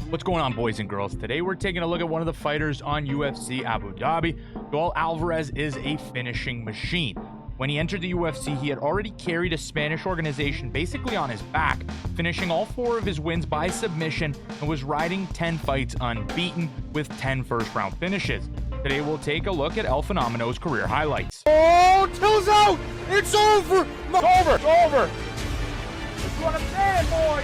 What's going on, boys and girls? Today we're taking a look at one of the fighters on UFC Abu Dhabi. Joel Alvarez is a finishing machine. When he entered the UFC, he had already carried a Spanish organization basically on his back, finishing all 4 of his wins by submission, and was riding 10 fights unbeaten with 10 first-round finishes. Today we'll take a look at El Fenomeno's career highlights. Oh, Till's out! It's over! It's over! It's over! That's what I'm saying, boy!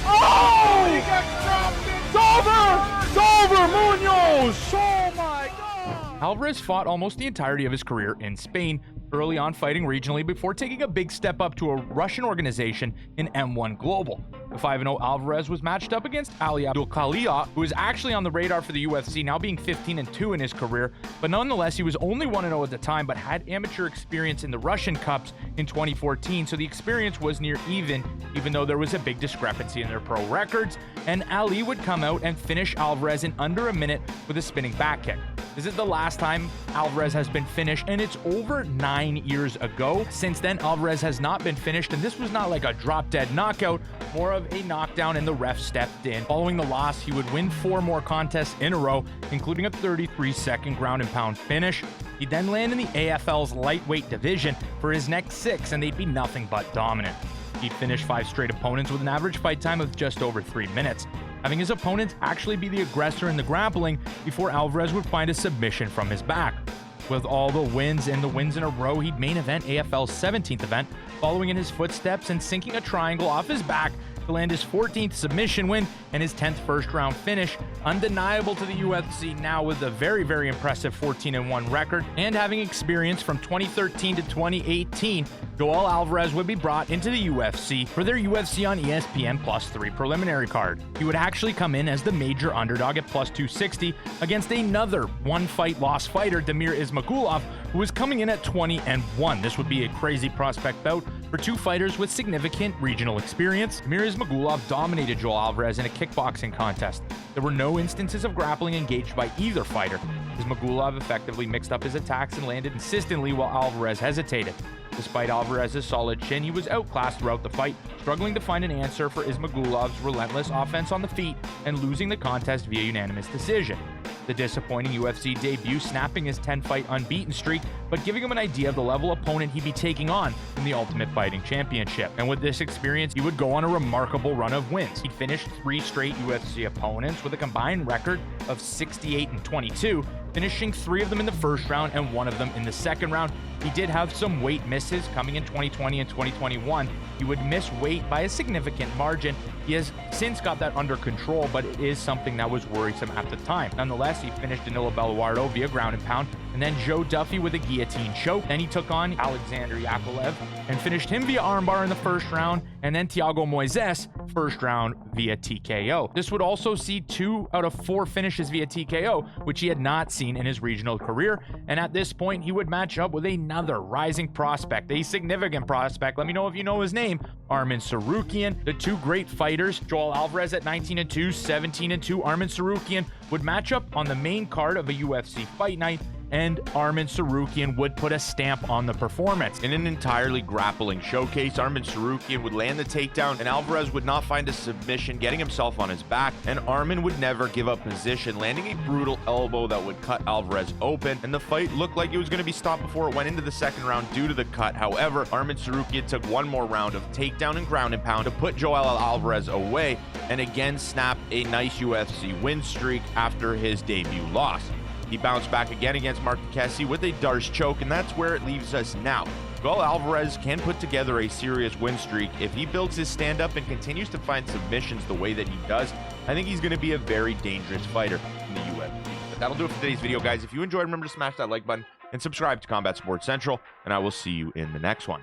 Oh! He got dropped in! It's over! It's over! Munoz! Oh my God! Alvarez fought almost the entirety of his career in Spain, early on fighting regionally before taking a big step up to a Russian organization in M1 Global. The 5-0 Alvarez was matched up against Ali Abdulkalia, who is actually on the radar for the UFC, now being 15-2 in his career, but nonetheless he was only 1-0 at the time, but had amateur experience in the Russian Cups in 2014, so the experience was near even though there was a big discrepancy in their pro records, and Ali would come out and finish Alvarez in under a minute with a spinning back kick. This is the last time Alvarez has been finished, and it's over 9 years ago. Since then, Alvarez has not been finished, and this was not like a drop-dead knockout, more of a knockdown, and the ref stepped in. Following the loss, he would win 4 more contests in a row, including a 33-second ground-and-pound finish. He'd then land in the AFL's lightweight division for his next 6, and they'd be nothing but dominant. He'd finish 5 straight opponents with an average fight time of just over 3 minutes, having his opponents actually be the aggressor in the grappling before Alvarez would find a submission from his back. With all the wins and the wins in a row, he'd main event AFL's 17th event, following in his footsteps and sinking a triangle off his back to land his 14th submission win and his 10th first-round finish. Undeniable to the UFC now with a very, very impressive 14-1 record, and having experience from 2013 to 2018, Joel Alvarez would be brought into the UFC for their UFC on ESPN +3 preliminary card. He would actually come in as the major underdog at +260 against another one-fight loss fighter, Damir Ismagulov, who was coming in at 20-1. This would be a crazy prospect bout for 2 fighters with significant regional experience. Damir Ismagulov dominated Joel Alvarez in a kickboxing contest. There were no instances of grappling engaged by either fighter. Ismagulov effectively mixed up his attacks and landed consistently while Alvarez hesitated. Despite Alvarez's solid chin, he was outclassed throughout the fight, struggling to find an answer for Ismagulov's relentless offense on the feet and losing the contest via unanimous decision. The disappointing UFC debut snapping his 10-fight unbeaten streak, but giving him an idea of the level opponent he'd be taking on in the Ultimate Fighting Championship. And with this experience, he would go on a remarkable run of wins. He'd finished 3 straight UFC opponents with a combined record of 68-22, finishing 3 of them in the first round and 1 of them in the second round. He did have some weight misses coming in 2020 and 2021. He would miss weight by a significant margin. He has since got that under control, but it is something that was worrisome at the time. Nonetheless, he finished Danilo Belluardo via ground and pound, and then Joe Duffy with a guillotine choke. Then he took on Alexander Yakovlev and finished him via armbar in the first round, and then Thiago Moises first round via TKO. This would also see 2 out of 4 finishes via TKO, which he had not seen in his regional career. And at this point, he would match up with another rising prospect, a significant prospect. Let me know if you know his name. Arman Tsarukyan. The 2 great fighters, Joel Alvarez at 19-2, 17-2. Arman Tsarukyan would match up on the main card of a UFC fight night, and Arman Tsarukyan would put a stamp on the performance. In an entirely grappling showcase, Arman Tsarukyan would land the takedown, and Alvarez would not find a submission, getting himself on his back, and Arman would never give up position, landing a brutal elbow that would cut Alvarez open, and the fight looked like it was going to be stopped before it went into the second round due to the cut. However, Arman Tsarukyan took 1 more round of takedown and ground and pound to put Joel Alvarez away, and again snap a nice UFC win streak after his debut loss. He bounced back again against Mark Kessie with a Darce choke, and that's where it leaves us now. Joel Alvarez can put together a serious win streak. If he builds his stand-up and continues to find submissions the way that he does, I think he's going to be a very dangerous fighter in the UFC. But that'll do it for today's video, guys. If you enjoyed, remember to smash that like button and subscribe to Combat Sports Central, and I will see you in the next one.